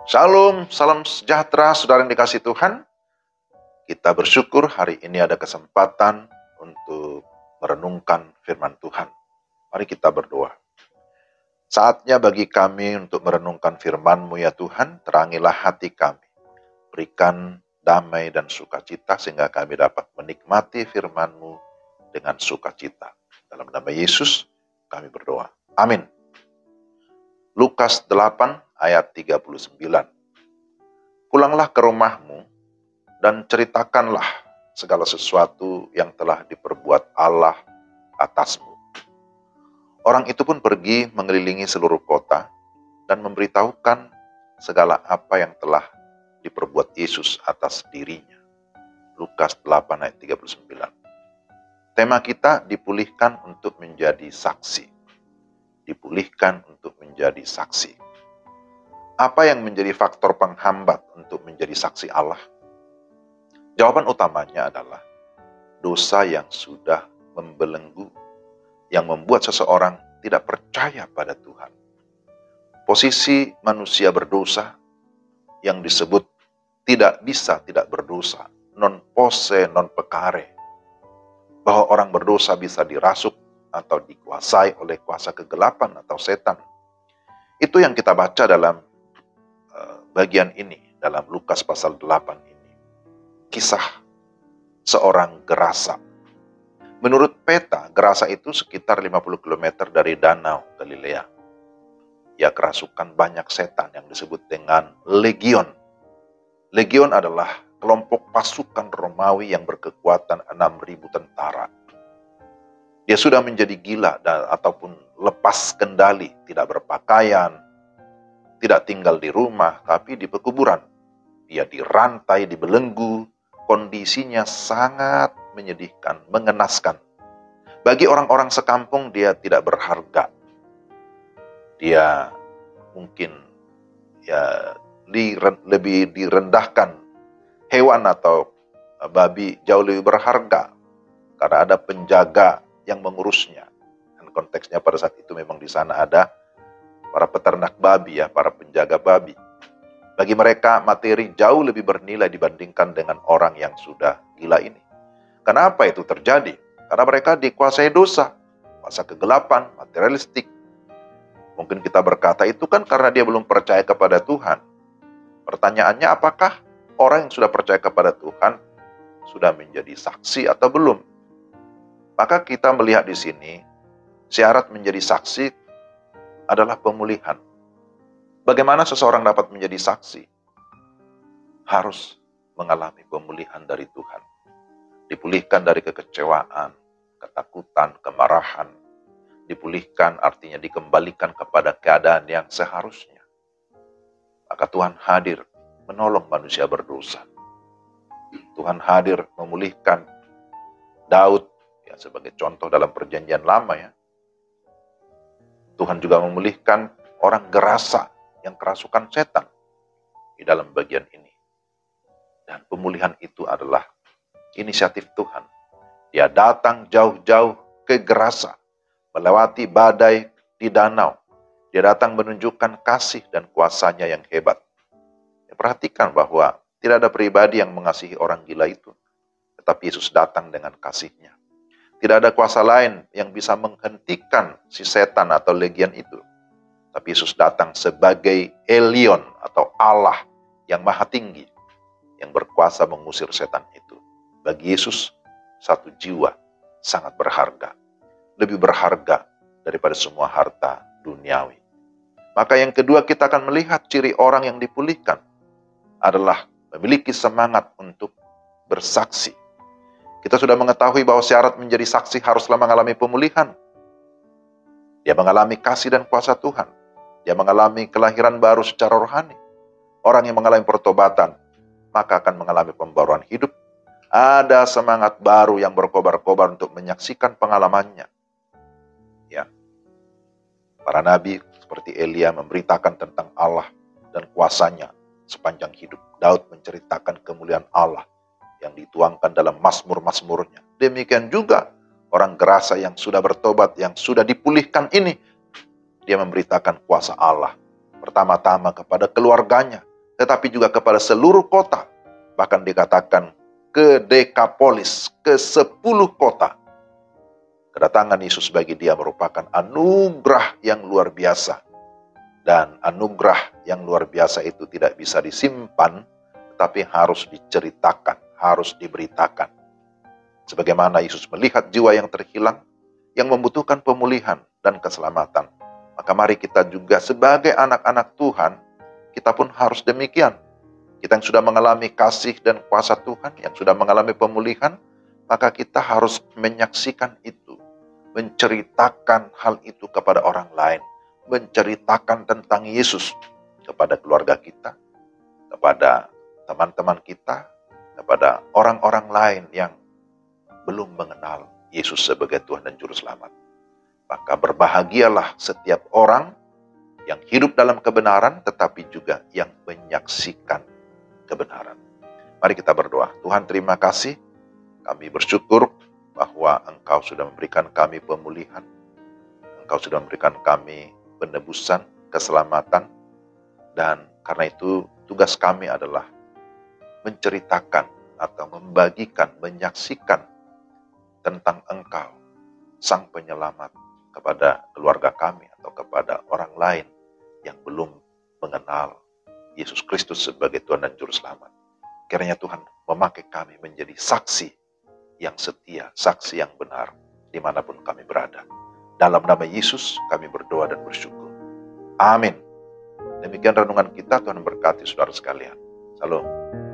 Shalom, salam sejahtera saudara yang dikasihi Tuhan. Kita bersyukur hari ini ada kesempatan untuk merenungkan firman Tuhan. Mari kita berdoa. Saatnya bagi kami untuk merenungkan firman-Mu ya Tuhan, terangilah hati kami. Berikan damai dan sukacita sehingga kami dapat menikmati firman-Mu dengan sukacita. Dalam nama Yesus kami berdoa. Amin. Lukas 8 ayat 39. Pulanglah ke rumahmu dan ceritakanlah segala sesuatu yang telah diperbuat Allah atasmu. Orang itu pun pergi mengelilingi seluruh kota dan memberitahukan segala apa yang telah diperbuat Yesus atas dirinya. Lukas 8 ayat 39. Tema kita dipulihkan untuk menjadi saksi. Dipulihkan untuk menjadi saksi. Apa yang menjadi faktor penghambat untuk menjadi saksi Allah? Jawaban utamanya adalah dosa yang sudah membelenggu, yang membuat seseorang tidak percaya pada Tuhan. Posisi manusia berdosa yang disebut tidak bisa tidak berdosa, non posse non pecare. Bahwa orang berdosa bisa dirasuk atau dikuasai oleh kuasa kegelapan atau setan. Itu yang kita baca dalam bagian ini, dalam Lukas pasal 8 ini. Kisah seorang Gerasa. Menurut peta, Gerasa itu sekitar 50 km dari Danau Galilea. Ia kerasukan banyak setan yang disebut dengan legion. Legion adalah kelompok pasukan Romawi yang berkekuatan 6.000 tentara. Dia sudah menjadi gila ataupun lepas kendali, tidak berpakaian, tidak tinggal di rumah, tapi di pekuburan. Dia dirantai, dibelenggu, kondisinya sangat menyedihkan, mengenaskan. Bagi orang-orang sekampung dia tidak berharga. Dia mungkin lebih direndahkan. Hewan atau babi jauh lebih berharga karena ada penjaga yang mengurusnya. Dan konteksnya pada saat itu memang di sana ada para peternak babi para penjaga babi. Bagi mereka materi jauh lebih bernilai dibandingkan dengan orang yang sudah gila ini. Kenapa itu terjadi? Karena mereka dikuasai dosa, kuasa kegelapan, materialistik. Mungkin kita berkata itu kan karena dia belum percaya kepada Tuhan. Pertanyaannya, apakah orang yang sudah percaya kepada Tuhan sudah menjadi saksi atau belum? Maka kita melihat di sini syarat menjadi saksi adalah pemulihan. Bagaimana seseorang dapat menjadi saksi? Harus mengalami pemulihan dari Tuhan. Dipulihkan dari kekecewaan, ketakutan, kemarahan. Dipulihkan artinya dikembalikan kepada keadaan yang seharusnya. Maka Tuhan hadir menolong manusia berdosa. Tuhan hadir memulihkan Daud sebagai contoh dalam perjanjian lama Tuhan juga memulihkan orang Gerasa yang kerasukan setan di dalam bagian ini. Dan pemulihan itu adalah inisiatif Tuhan. Dia datang jauh-jauh ke Gerasa, melewati badai di danau. Dia datang menunjukkan kasih dan kuasanya yang hebat. Ya, perhatikan bahwa tidak ada pribadi yang mengasihi orang gila itu. Tetapi Yesus datang dengan kasihnya. Tidak ada kuasa lain yang bisa menghentikan si setan atau legion itu. Tapi Yesus datang sebagai Elion atau Allah yang maha tinggi, yang berkuasa mengusir setan itu. Bagi Yesus, satu jiwa sangat berharga. Lebih berharga daripada semua harta duniawi. Maka yang kedua kita akan melihat ciri orang yang dipulihkan adalah memiliki semangat untuk bersaksi. Kita sudah mengetahui bahwa syarat menjadi saksi haruslah mengalami pemulihan. Dia mengalami kasih dan kuasa Tuhan. Dia mengalami kelahiran baru secara rohani. Orang yang mengalami pertobatan, maka akan mengalami pembaruan hidup. Ada semangat baru yang berkobar-kobar untuk menyaksikan pengalamannya. Ya, para nabi seperti Elia memberitakan tentang Allah dan kuasanya sepanjang hidup. Daud menceritakan kemuliaan Allah yang dituangkan dalam mazmur-mazmurnya. Demikian juga orang Gerasa yang sudah bertobat, yang sudah dipulihkan ini, dia memberitakan kuasa Allah. Pertama-tama kepada keluarganya, tetapi juga kepada seluruh kota. Bahkan dikatakan ke Dekapolis, ke 10 kota. Kedatangan Yesus bagi dia merupakan anugerah yang luar biasa. Dan anugerah yang luar biasa itu tidak bisa disimpan, tetapi harus diceritakan, harus diberitakan. Sebagaimana Yesus melihat jiwa yang terhilang, yang membutuhkan pemulihan dan keselamatan. Maka mari kita juga sebagai anak-anak Tuhan, kita pun harus demikian. Kita yang sudah mengalami kasih dan kuasa Tuhan, yang sudah mengalami pemulihan, maka kita harus menyaksikan itu, menceritakan hal itu kepada orang lain, menceritakan tentang Yesus kepada keluarga kita, kepada teman-teman kita, kepada orang-orang lain yang belum mengenal Yesus sebagai Tuhan dan Juru Selamat. Maka berbahagialah setiap orang yang hidup dalam kebenaran, tetapi juga yang menyaksikan kebenaran. Mari kita berdoa. Tuhan, terima kasih. Kami bersyukur bahwa Engkau sudah memberikan kami pemulihan. Engkau sudah memberikan kami penebusan, keselamatan. Dan karena itu tugas kami adalah menceritakan atau membagikan, menyaksikan tentang Engkau, Sang Penyelamat, kepada keluarga kami atau kepada orang lain yang belum mengenal Yesus Kristus sebagai Tuhan dan Juru Selamat. Kiranya Tuhan memakai kami menjadi saksi yang setia, saksi yang benar, dimanapun kami berada. Dalam nama Yesus kami berdoa dan bersyukur. Amin. Demikian renungan kita, Tuhan berkati saudara sekalian. Salam.